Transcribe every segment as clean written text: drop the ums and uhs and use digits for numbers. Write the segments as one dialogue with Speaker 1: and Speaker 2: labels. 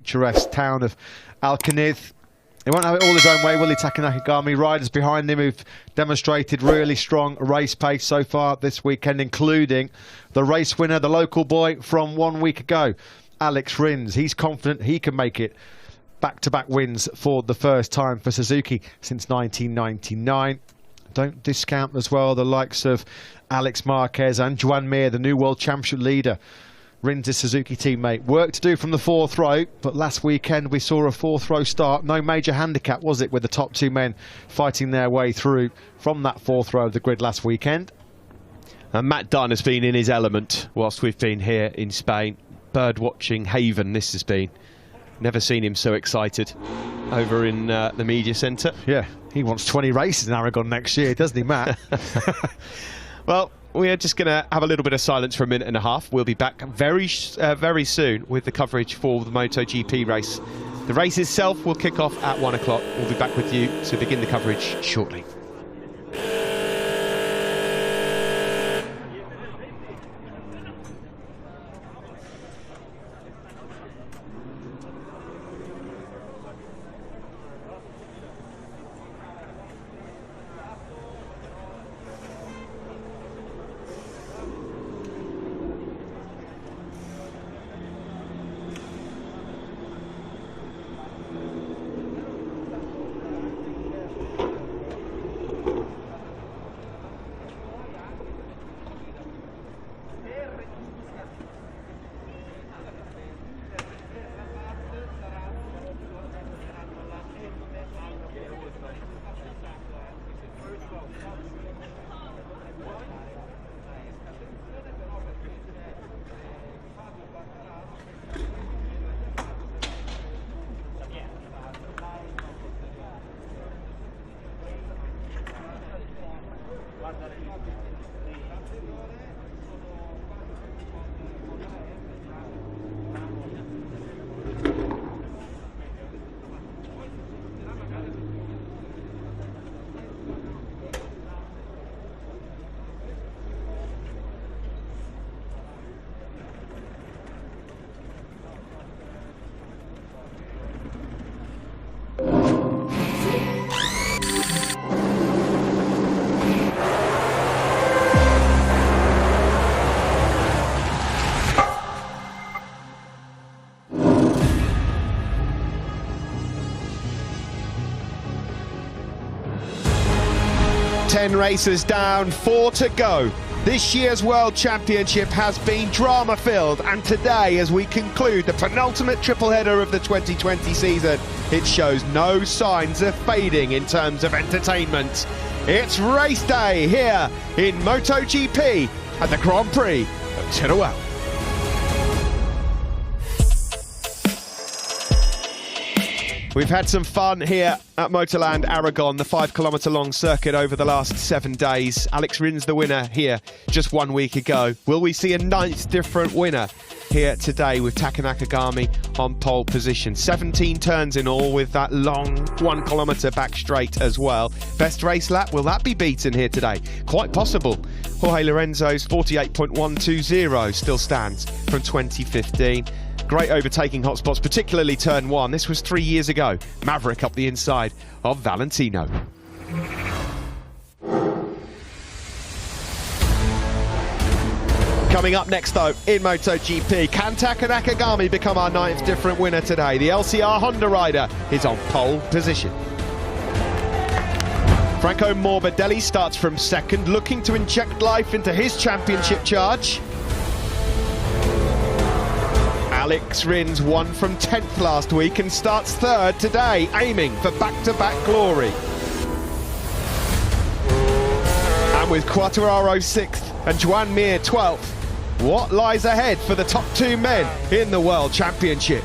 Speaker 1: picturesque town of Alcanith. He won't have it all his own way, will he, Taka Nakagami? Riders behind him who've demonstrated really strong race pace so far this weekend, including the race winner, the local boy from 1 week ago, Alex Rins. He's confident he can make it back-to-back wins for the first time for Suzuki since 1999. Don't discount as well the likes of Alex Marquez and Joan Mir, the new World Championship leader. Rins' Suzuki teammate. Work to do from the fourth row, but last weekend we saw a fourth row start. No major handicap, was it, with the top two men fighting their way through from that fourth row of the grid last weekend.
Speaker 2: And Matt Dunn has been in his element whilst we've been here in Spain. Bird watching haven this has been. Never seen him so excited over in the media centre.
Speaker 1: Yeah, he wants 20 races in Aragon next year, doesn't he, Matt?
Speaker 2: Well, we are just going to have a little bit of silence for a minute and a half. We'll be back very soon with the coverage for the MotoGP race. The race itself will kick off at 1 o'clock. We'll be back with you to begin the coverage shortly. Ten races down, 4 to go. This year's World Championship has been drama-filled, and today, as we conclude the penultimate triple header of the 2020 season, it shows no signs of fading in terms of entertainment. It's race day here in MotoGP at the Grand Prix of Teruel. We've had some fun here at Motorland Aragon, the 5-kilometre long circuit over the last 7 days. Alex Rins the winner here just 1 week ago. Will we see a 9th different winner here today with Taka Nakagami on pole position? 17 turns in all with that long 1 kilometre back straight as well. Best race lap, will that be beaten here today? Quite possible. Jorge Lorenzo's 48.120 still stands from 2015. Great overtaking hotspots, particularly turn 1. This was 3 years ago. Maverick up the inside of Valentino. Coming up next though in MotoGP, can Taka Nakagami become our 9th different winner today? The LCR Honda rider is on pole position. Franco Morbidelli starts from 2nd, looking to inject life into his championship charge. Alex Rins won from 10th last week and starts 3rd today, aiming for back-to-back glory. And with Quartararo 6th and Joan Mir 12th, what lies ahead for the top 2 men in the World Championship?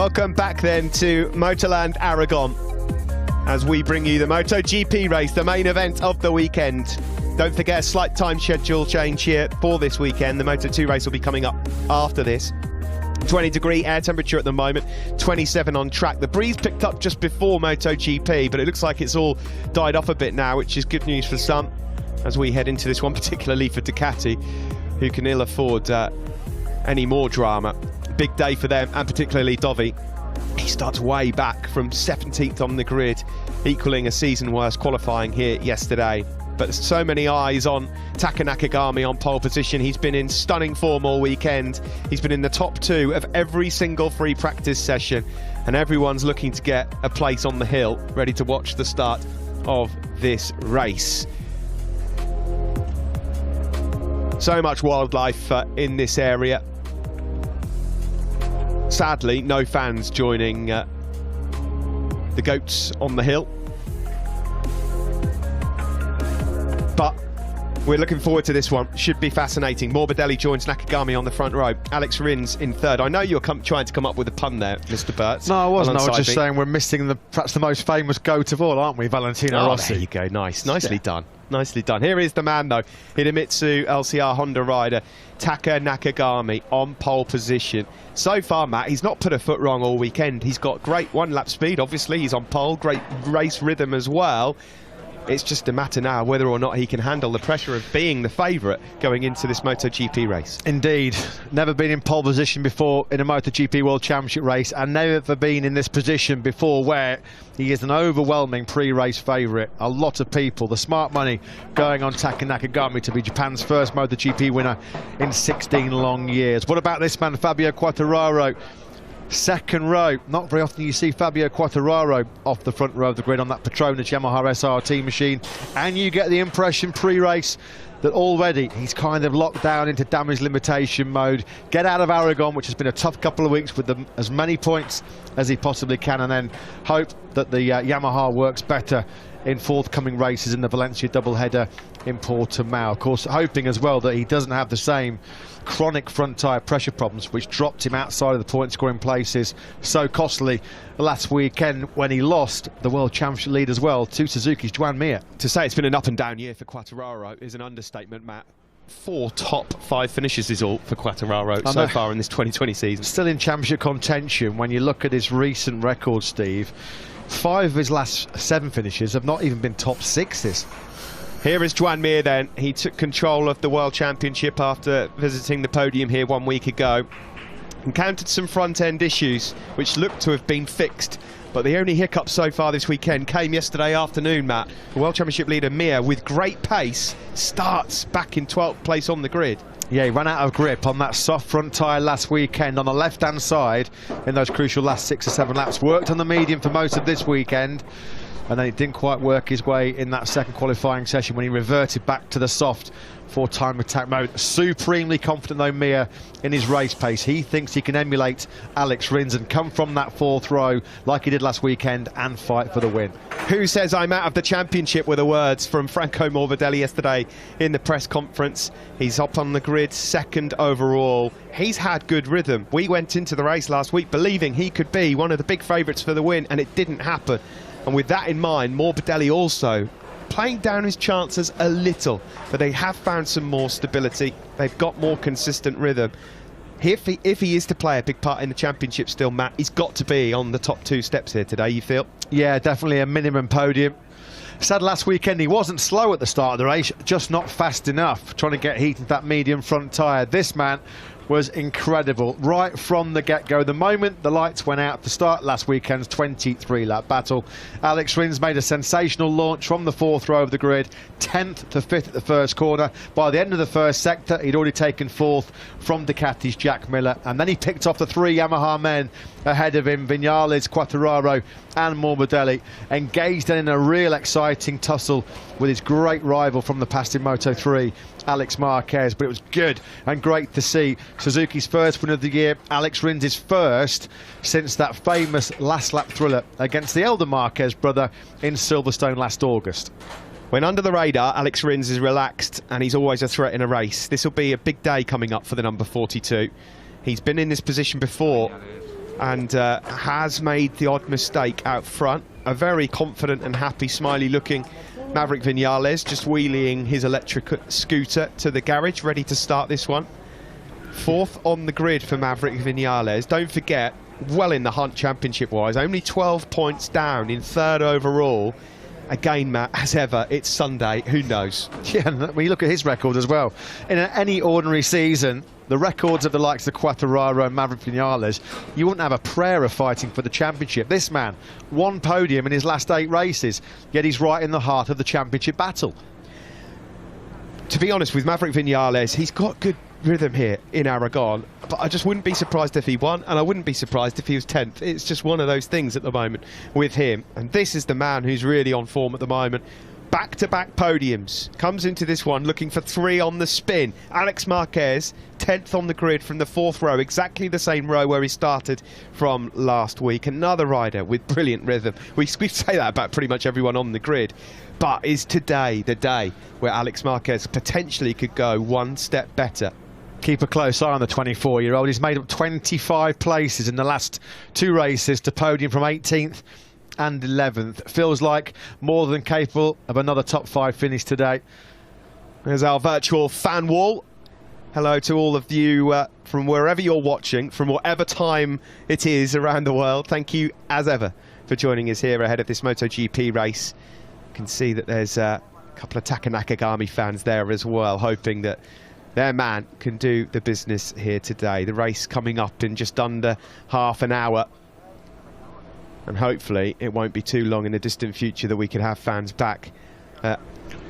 Speaker 2: Welcome back then to Motorland Aragon as we bring you the Motogp race, the main event of the weekend. Don't forget a slight time schedule change here for this weekend. The Moto2 race will be coming up after this. 20-degree air temperature at the moment, 27 on track. The breeze picked up just before MotoGP, but it looks like it's all died off a bit now, which is good news for some as we head into this one, particularly for Ducati, who can ill afford any more drama. Big day for them, and particularly Dovi. He starts way back from 17th on the grid, equaling a season worst qualifying here yesterday. But there's so many eyes on Taka Nakagami on pole position. He's been in stunning form all weekend. He's been in the top 2 of every single free practice session, and everyone's looking to get a place on the hill, ready to watch the start of this race. So much wildlife in this area. Sadly, no fans joining the goats on the hill. But we're looking forward to this one. Should be fascinating. Morbidelli joins Nakagami on the front row. Alex Rins in third. I know you're trying to come up with a pun there, Mr. Burt.
Speaker 1: No, I wasn't. I was just saying we're missing perhaps the most famous goat of all, aren't we? Valentino Rossi.
Speaker 2: There you go. Nice. Nicely done. Nicely done. Here is the man, though. Hidemitsu LCR Honda rider Taka Nakagami on pole position. So far, Matt, he's not put a foot wrong all weekend. He's got great one-lap speed, obviously. He's on pole. Great race rhythm as well. It's just a matter now whether or not he can handle the pressure of being the favourite going into this MotoGP race.
Speaker 1: Indeed. Never been in pole position before in a MotoGP World Championship race, and never been in this position before where he is an overwhelming pre-race favourite. A lot of people, the smart money going on Taka Nakagami to be Japan's first MotoGP winner in 16 long years. What about this man, Fabio Quartararo? Second row. Not very often you see Fabio Quartararo off the front row of the grid on that Petronas Yamaha SRT machine, and you get the impression pre-race that already he's kind of locked down into damage limitation mode. Get out of Aragon, which has been a tough couple of weeks, with as many points as he possibly can, and then hope that the Yamaha works better in forthcoming races in the Valencia doubleheader in Portimao. Of course, hoping as well that he doesn't have the same chronic front tyre pressure problems which dropped him outside of the point scoring places so costly last weekend when he lost the World Championship lead as well to Suzuki's Joan Mir.
Speaker 2: To say it's been an up and down year for Quartararo is an understatement, Matt. 4 top 5 finishes is all for Quartararo so far in this 2020 season. Still
Speaker 1: in championship contention when you look at his recent record, Steve. 5 of his last 7 finishes have not even been top 6s.
Speaker 2: Here is Joan Mir then. He took control of the World Championship after visiting the podium here 1 week ago. Encountered some front-end issues which looked to have been fixed, but the only hiccup so far this weekend came yesterday afternoon, Matt. The World Championship leader Mir, with great pace, starts back in 12th place on the grid.
Speaker 1: Yeah, he ran out of grip on that soft front tyre last weekend on the left-hand side in those crucial last 6 or 7 laps. Worked on the medium for most of this weekend, and then it didn't quite work his way in that second qualifying session when he reverted back to the soft for time attack mode. Supremely confident though Mir in his race pace. He thinks he can emulate Alex Rins and come from that 4th row like he did last weekend and fight for the win.
Speaker 2: Who says I'm out of the championship were the words from Franco Morbidelli yesterday in the press conference. He's up on the grid, 2nd overall. He's had good rhythm. We went into the race last week believing he could be one of the big favourites for the win, and it didn't happen. And with that in mind, Morbidelli also playing down his chances a little, but they have found some more stability. They've got more consistent rhythm. If he is to play a big part in the championship still, Matt, he's got to be on the top 2 steps here today, you feel?
Speaker 1: Yeah, definitely a minimum podium. Said last weekend he wasn't slow at the start of the race, just not fast enough, trying to get heat into that medium front tyre. This man was incredible right from the get-go. The moment the lights went out to start last weekend's 23-lap battle, Alex Rins made a sensational launch from the 4th row of the grid, 10th to 5th at the first corner. By the end of the first sector, he'd already taken 4th from Ducati's Jack Miller, and then he picked off the 3 Yamaha men ahead of him, Viñales, Quartararo and Morbidelli, engaged in a real exciting tussle with his great rival from the past in Moto3, Alex Marquez. But it was good and great to see Suzuki's first win of the year, Alex Rins' first since that famous last lap thriller against the elder Marquez brother in Silverstone last August.
Speaker 2: When under the radar, Alex Rins is relaxed and he's always a threat in a race. This will be a big day coming up for the number 42. He's been in this position before and has made the odd mistake out front. A very confident and happy, smiley-looking Maverick Vinales, just wheeling his electric scooter to the garage, ready to start this one. Fourth on the grid for Maverick Vinales. Don't forget, well in the hunt championship-wise, only 12 points down in third overall. Again, Matt, as ever, it's Sunday, who knows?
Speaker 1: Yeah, when you look at his record as well, in any ordinary season, the records of the likes of Quartararo and Maverick Vinales, you wouldn't have a prayer of fighting for the championship. This man, one podium in his last 8 races, yet he's right in the heart of the championship battle.
Speaker 2: To be honest, with Maverick Vinales, he's got good rhythm here in Aragon, but I just wouldn't be surprised if he won, and I wouldn't be surprised if he was 10th. It's just one of those things at the moment with him, and this is the man who's really on form at the moment. Back-to-back podiums, comes into this one looking for 3 on the spin. Alex Marquez, 10th on the grid from the 4th row, exactly the same row where he started from last week. Another rider with brilliant rhythm. We say that about pretty much everyone on the grid, but is today the day where Alex Marquez potentially could go one step better?
Speaker 1: Keep a close eye on the 24-year-old. He's made up 25 places in the last 2 races to podium from 18th and 11th. Feels like more than capable of another top 5 finish today.
Speaker 2: There's our virtual fan wall. Hello to all of you from wherever you're watching, from whatever time it is around the world. Thank you, as ever, for joining us here ahead of this MotoGP race. You can see that there's a couple of Taka Nakagami fans there as well, hoping that their man can do the business here today. The race coming up in just under half an hour. And hopefully it won't be too long in the distant future that we can have fans back at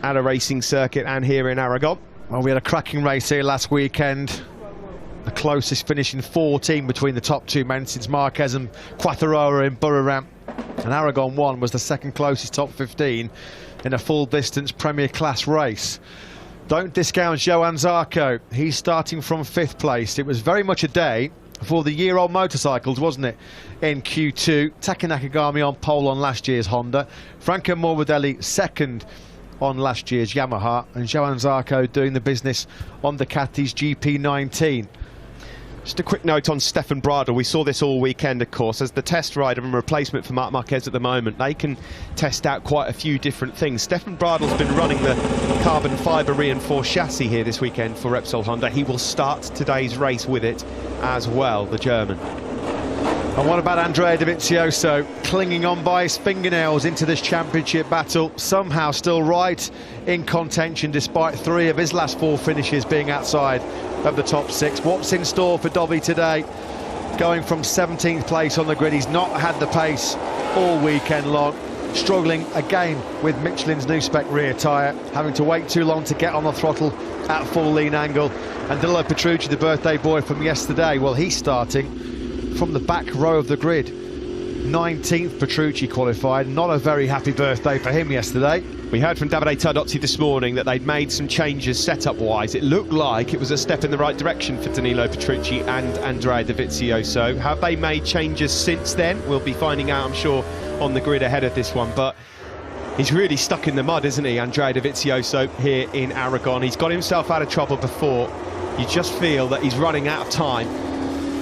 Speaker 2: a racing circuit and here in Aragon.
Speaker 1: Well, we had a cracking race here last weekend. The closest finish in 14 between the top 2 men since Marquez and Quartararo in Buriram. And Aragon 1 was the second closest top 15 in a full distance Premier Class race. Don't discount Johan Zarco. He's starting from 5th place. It was very much a day for the year-old motorcycles, wasn't it? In Q2, Taka Nakagami on pole on last year's Honda, Franco Morbidelli second on last year's Yamaha, and Johan Zarco doing the business on Ducati's GP19.
Speaker 2: Just a quick note on Stefan Bradl. We saw this all weekend, of course, as the test rider and replacement for Marc Marquez at the moment. They can test out quite a few different things. Stefan Bradl's been running the carbon fibre reinforced chassis here this weekend for Repsol Honda. He will start today's race with it as well, the German.
Speaker 1: And what about Andrea Dovizioso, clinging on by his fingernails into this championship battle, somehow still right in contention despite 3 of his last 4 finishes being outside of the top 6. What's in store for Dovi today? Going from 17th place on the grid, he's not had the pace all weekend long, struggling again with Michelin's new spec rear tyre, having to wait too long to get on the throttle at full lean angle. And Danilo Petrucci, the birthday boy from yesterday, well, he's starting from the back row of the grid. 19th Petrucci qualified. Not a very happy birthday for him yesterday.
Speaker 2: We heard from Davide Tardozzi this morning that they'd made some changes setup-wise. It looked like it was a step in the right direction for Danilo Petrucci and Andrea Dovizioso. Have they made changes since then? We'll be finding out, I'm sure, on the grid ahead of this one. But he's really stuck in the mud, isn't he, Andrea Dovizioso here in Aragon? He's got himself out of trouble before. You just feel that he's running out of time.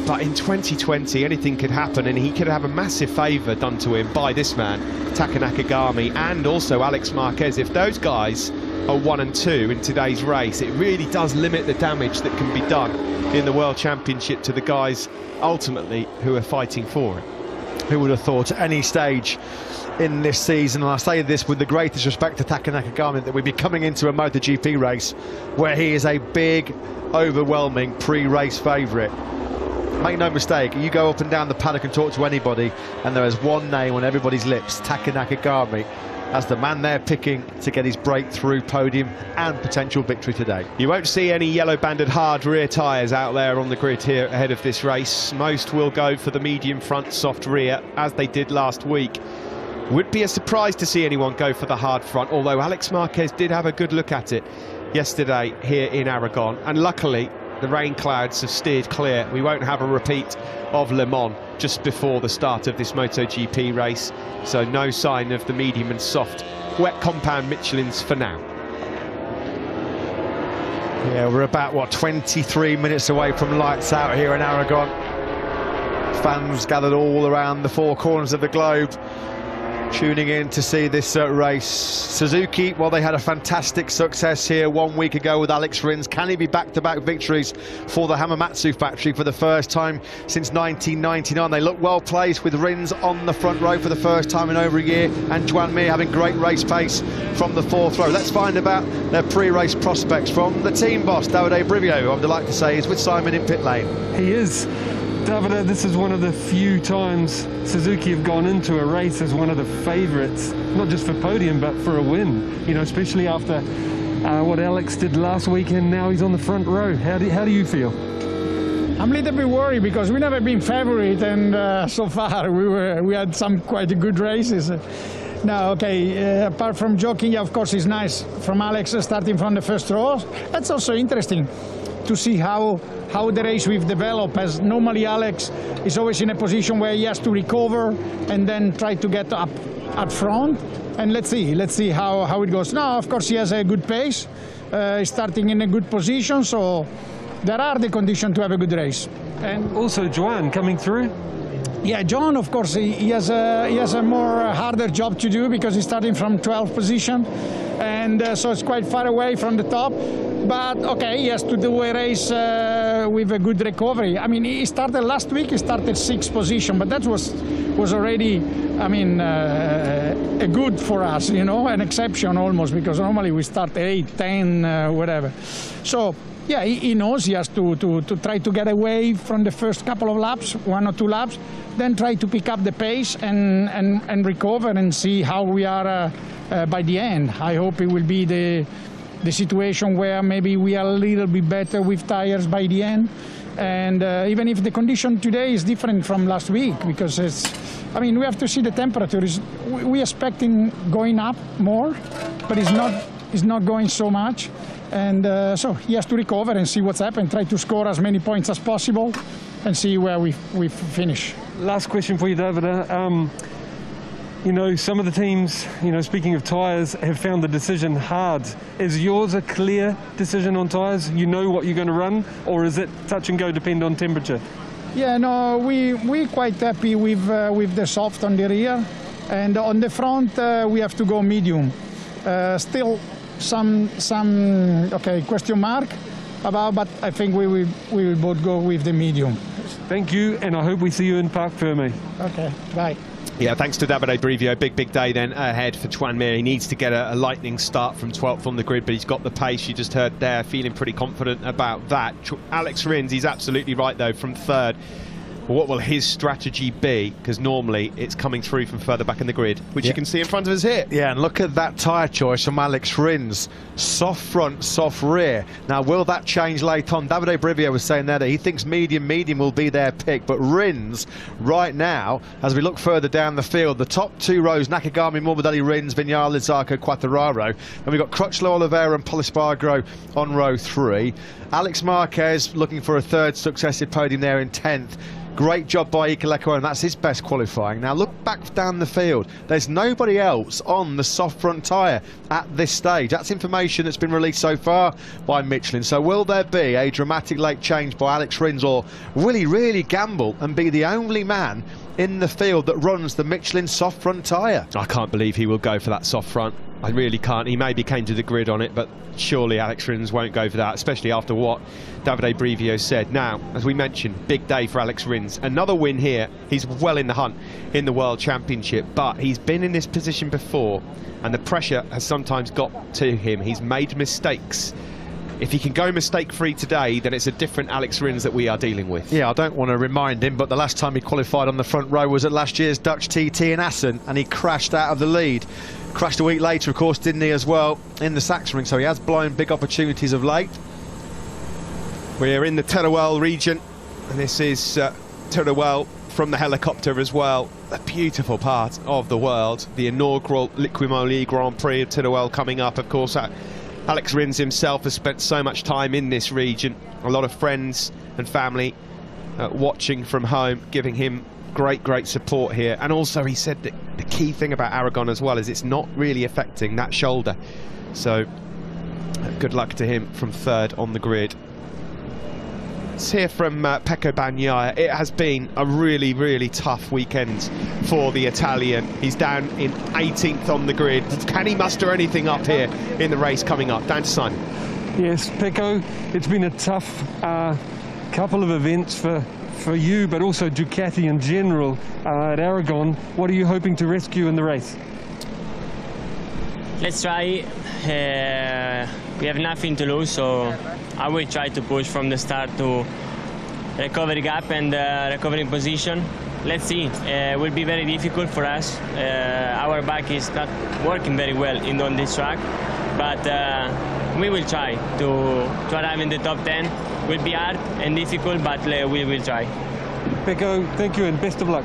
Speaker 2: But in 2020, anything could happen, and he could have a massive favour done to him by this man, Taka Nakagami, and also Alex Marquez. If those guys are 1 and 2 in today's race, it really does limit the damage that can be done in the World Championship to the guys, ultimately, who are fighting for it.
Speaker 1: Who would have thought at any stage in this season, and I say this with the greatest respect to Taka Nakagami, that we'd be coming into a MotoGP race where he is a big, overwhelming pre-race favourite. Make no mistake, you go up and down the paddock and talk to anybody, and there is one name on everybody's lips, Taka Nakagami, as the man they're picking to get his breakthrough podium and potential victory today.
Speaker 2: You won't see any yellow-banded hard rear tyres out there on the grid here ahead of this race. Most will go for the medium front soft rear, as they did last week. Would be a surprise to see anyone go for the hard front, although Alex Marquez did have a good look at it yesterday here in Aragon, and luckily the rain clouds have steered clear. We won't have a repeat of Le Mans just before the start of this MotoGP race, so no sign of the medium and soft wet compound Michelins for now.
Speaker 1: Yeah, we're about, what, 23 minutes away from lights out here in Aragon. fans gathered all around the four corners of the globe, tuning in to see this race. Suzuki, well, they had a fantastic success here 1 week ago with Alex Rins. Can he be back-to-back victories for the Hamamatsu factory for the first time since 1999? They look well placed with Rins on the front row for the first time in over a year, and Juan Mir having great race pace from the fourth row. Let's find about their pre-race prospects from the team boss, Davide Brivio, who I'm delighted to say is with Simon in pit lane.
Speaker 3: He is. Davide, this is one of the few times Suzuki have gone into a race as one of the favourites, not just for podium but for a win, you know, especially after what Alex did last weekend. Now he's on the front row. How do you feel?
Speaker 4: I'm a little bit worried because we've never been favourite, and so far we had some quite good races. Now, okay, apart from joking, yeah, of course it's nice from Alex starting from the first row. That's also interesting to see how the race we've developed, as normally Alex is always in a position where he has to recover and then try to get up front. And let's see how it goes. Now, of course, he has a good pace, he's starting in a good position, so there are the conditions to have a good race.
Speaker 3: And also Juan coming through.
Speaker 4: Yeah, John, of course, he has a more harder job to do because he's starting from 12th position, and so it's quite far away from the top. But okay, he has to do a race with a good recovery. I mean, he started last week, he started 6th position, but that was already, I mean, a good for us, you know, an exception almost, because normally we start 8, 10, whatever. So yeah, he knows he has to try to get away from the first couple of laps, 1 or 2 laps, then try to pick up the pace and recover and see how we are by the end. I hope it will be the situation where maybe we are a little bit better with tires by the end. And even if the condition today is different from last week, because I mean, we have to see the temperature. We're expecting going up more, but it's not going so much. And so he has to recover and see what's happened, try to score as many points as possible and see where we finish.
Speaker 3: Last question for you, Davide. You know, some of the teams, you know, speaking of tyres, have found the decision hard. Is yours a clear decision on tyres? You know what you're going to run, or is it touch and go, depend on temperature?
Speaker 4: Yeah, no, we're quite happy with the soft on the rear, and on the front we have to go medium. Still some question mark about, but I think we will both go with the medium.
Speaker 3: Thank you, and I hope we see you in Parc Fermé.
Speaker 4: Okay, bye.
Speaker 2: Yeah, thanks to Davide Brivio. Big day then ahead for Juan Mir. He needs to get a lightning start from 12th on the grid, but he's got the pace you just heard there, feeling pretty confident about that. Alex Rins, he's absolutely right though, from 3rd. What will his strategy be? Because normally it's coming through from further back in the grid, which you can see in front of us here.
Speaker 1: Yeah, and look at that tyre choice from Alex Rins. Soft front, soft rear. Now, will that change later on? Davide Brivio was saying there that he thinks medium will be their pick. But Rins, right now, as we look further down the field, the top 2 rows, Nakagami, Morbidelli, Rins, Vignales, Zarco, Quartararo. And we've got Crutchlow, Oliveira and Polispargro on row 3. Alex Marquez looking for a 3rd successive podium there in 10th. Great job by Ikaleko, and that's his best qualifying. Now look back down the field. There's nobody else on the soft front tyre at this stage. That's information that's been released so far by Michelin. So will there be a dramatic late change by Alex Rins, or will he really gamble and be the only man in the field that runs the Michelin soft front tyre?
Speaker 2: I can't believe he will go for that soft front. I really can't. He maybe came to the grid on it, but surely Alex Rins won't go for that, especially after what Davide Brivio said. Now, as we mentioned, big day for Alex Rins. Another win here. He's well in the hunt in the World Championship, but he's been in this position before, and the pressure has sometimes got to him. He's made mistakes. If he can go mistake-free today, then it's a different Alex Rins that we are dealing with.
Speaker 1: Yeah, I don't want to remind him, but the last time he qualified on the front row was at last year's Dutch TT in Assen, and he crashed out of the lead. Crashed a week later, of course, didn't he, as well, in the Sachsenring, so he has blown big opportunities of late.
Speaker 2: We're in the Teruel region, and this is Teruel from the helicopter as well. A beautiful part of the world. The inaugural Liqui Grand Prix of Teruel coming up, of course. Alex Rins himself has spent so much time in this region. A lot of friends and family watching from home, giving him great support here. And also he said that the key thing about Aragon as well is it's not really affecting that shoulder. So good luck to him from 3rd on the grid. Let's hear from Pecco Bagnaia. It has been a really, really tough weekend for the Italian. He's down in 18th on the grid. Can he muster anything up here in the race coming up? Down to Simon.
Speaker 3: Yes, Pecco, it's been a tough couple of events for you, but also Ducati in general at Aragon. What are you hoping to rescue in the race?
Speaker 5: Let's try. We have nothing to lose, so I will try to push from the start to recovery gap and recovering position. Let's see. It will be very difficult for us. Our bike is not working very well on this track, but we will try to arrive in the top 10. It will be hard and difficult, but we will try.
Speaker 3: Pecco, thank you and best of luck.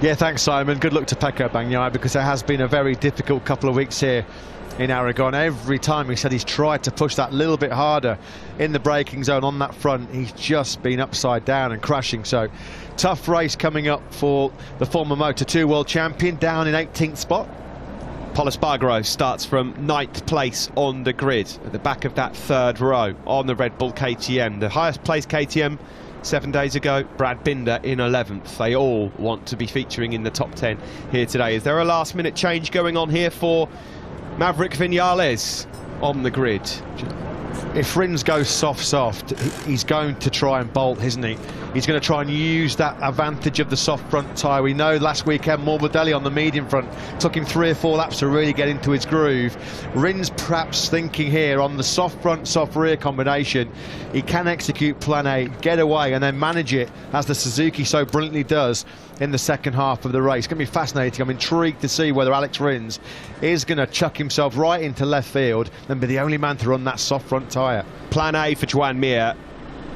Speaker 1: Yeah, thanks, Simon. Good luck to Pecco Bagnaia, because it has been a very difficult couple of weeks here in Aragon. Every time he said he's tried to push that little bit harder in the braking zone on that front, he's just been upside down and crashing. So tough race coming up for the former Moto2 world champion, down in 18th spot.
Speaker 2: Pol Espargaro starts from 9th place on the grid, at the back of that third row on the Red Bull KTM. The highest placed KTM 7 days ago, Brad Binder in 11th. They all want to be featuring in the top 10 here today. Is there a last minute change going on here for Maverick Vinales on the grid?
Speaker 1: If Rins goes soft, he's going to try and bolt, isn't he? He's going to try and use that advantage of the soft front tyre. We know last weekend Morbidelli on the medium front took him 3 or 4 laps to really get into his groove. Rins perhaps thinking here on the soft front, soft rear combination, he can execute plan A, get away and then manage it as the Suzuki so brilliantly does in the second half of the race. It's going to be fascinating. I'm intrigued to see whether Alex Rins is going to chuck himself right into left field and be the only man to run that soft front tyre.
Speaker 2: Plan A for Joan Mir.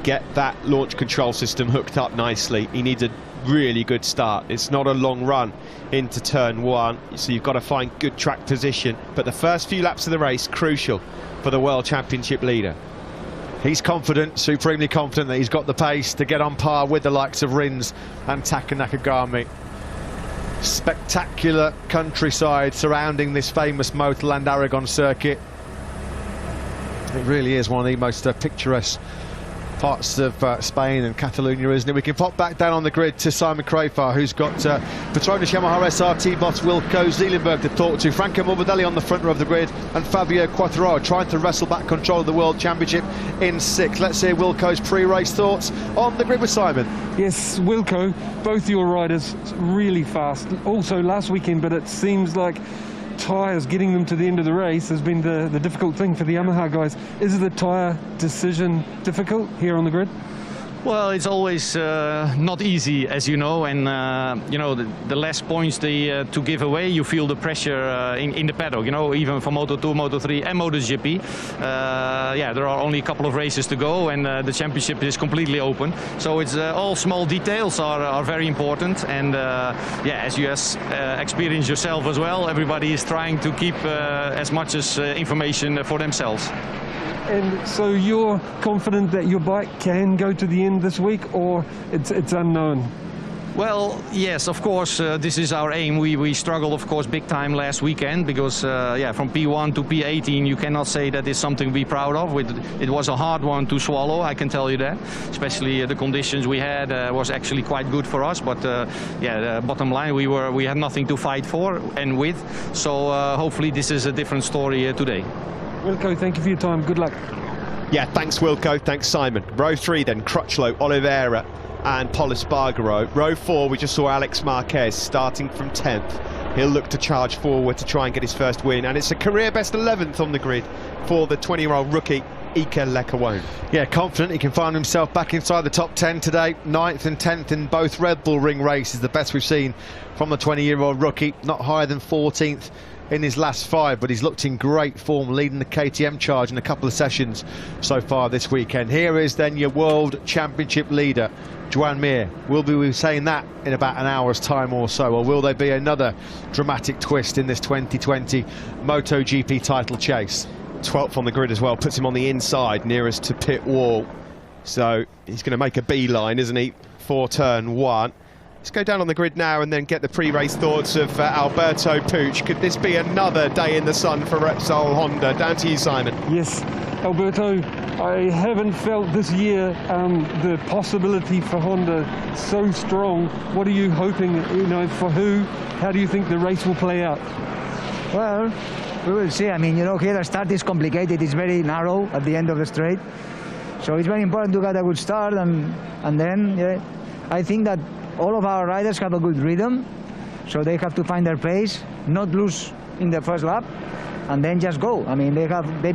Speaker 2: Get that launch control system hooked up nicely. He needs a really good start. It's not a long run into turn 1, so you've got to find good track position. But the first few laps of the race, crucial for the World Championship leader.
Speaker 1: He's confident, supremely confident that he's got the pace to get on par with the likes of Rins and Taka Nakagami. Spectacular countryside surrounding this famous Motorland Aragon circuit. It really is one of the most picturesque parts of Spain and Catalonia, isn't it? We can pop back down on the grid to Simon Crafar, who's got Petronas Yamaha SRT boss Wilco Zeelenberg to talk to, Franco Morbidelli on the front row of the grid, and Fabio Quartararo trying to wrestle back control of the World Championship in 6th. Let's hear Wilco's pre-race thoughts on the grid with Simon.
Speaker 3: Yes, Wilco, both your riders really fast. Also last weekend, but it seems like tyres, getting them to the end of the race has been the difficult thing for the Yamaha guys. Is the tyre decision difficult here on the grid?
Speaker 6: Well, it's always not easy, as you know, and you know, the less points to give away, you feel the pressure in the paddock, you know, even for Moto2, Moto3 and MotoGP. Yeah, there are only a couple of races to go, and the championship is completely open. So it's all small details are very important, and yeah, as you experience yourself as well, everybody is trying to keep as much as information for themselves.
Speaker 3: And so you're confident that your bike can go to the end this week, or it's unknown?
Speaker 6: Well, yes, of course, this is our aim. We struggled, of course, big time last weekend because, yeah, from P1 to P18, you cannot say that it's something to be proud of. It was a hard one to swallow, I can tell you that. Especially the conditions we had was actually quite good for us. But, yeah, the bottom line, we had nothing to fight for and with. So hopefully this is a different story today.
Speaker 3: Wilco, thank you for your time. Good luck.
Speaker 2: Yeah, thanks Wilco, thanks Simon. Row 3 then, Crutchlow, Oliveira and Pol Espargaro. Row 4, we just saw Alex Marquez starting from 10th. He'll look to charge forward to try and get his first win, and it's a career best 11th on the grid for the 20-year-old rookie Iker Lecuona.
Speaker 1: Yeah, confident he can find himself back inside the top 10 today. 9th and 10th in both Red Bull Ring races, the best we've seen from the 20-year-old rookie. Not higher than 14th in his last 5, but he's looked in great form, leading the KTM charge in a couple of sessions so far this weekend. Here is then your World Championship leader, Joan Mir. Will we be saying that in about an hour's time or so, or will there be another dramatic twist in this 2020 MotoGP title chase?
Speaker 2: 12th on the grid as well, puts him on the inside, nearest to pit wall. So he's going to make a beeline, isn't he, for turn 1. Let's go down on the grid now and then get the pre-race thoughts of Alberto Puig. Could this be another day in the sun for Repsol Honda? Down to you, Simon.
Speaker 3: Yes, Alberto, I haven't felt this year the possibility for Honda so strong. What are you hoping, for who? How do you think the race will play out?
Speaker 7: Well, we will see. I mean, here the start is complicated. It's very narrow at the end of the straight. So it's very important to get a good start. And then I think that all of our riders have a good rhythm. So they have to find their pace, not lose in the first lap, and then just go. I mean, they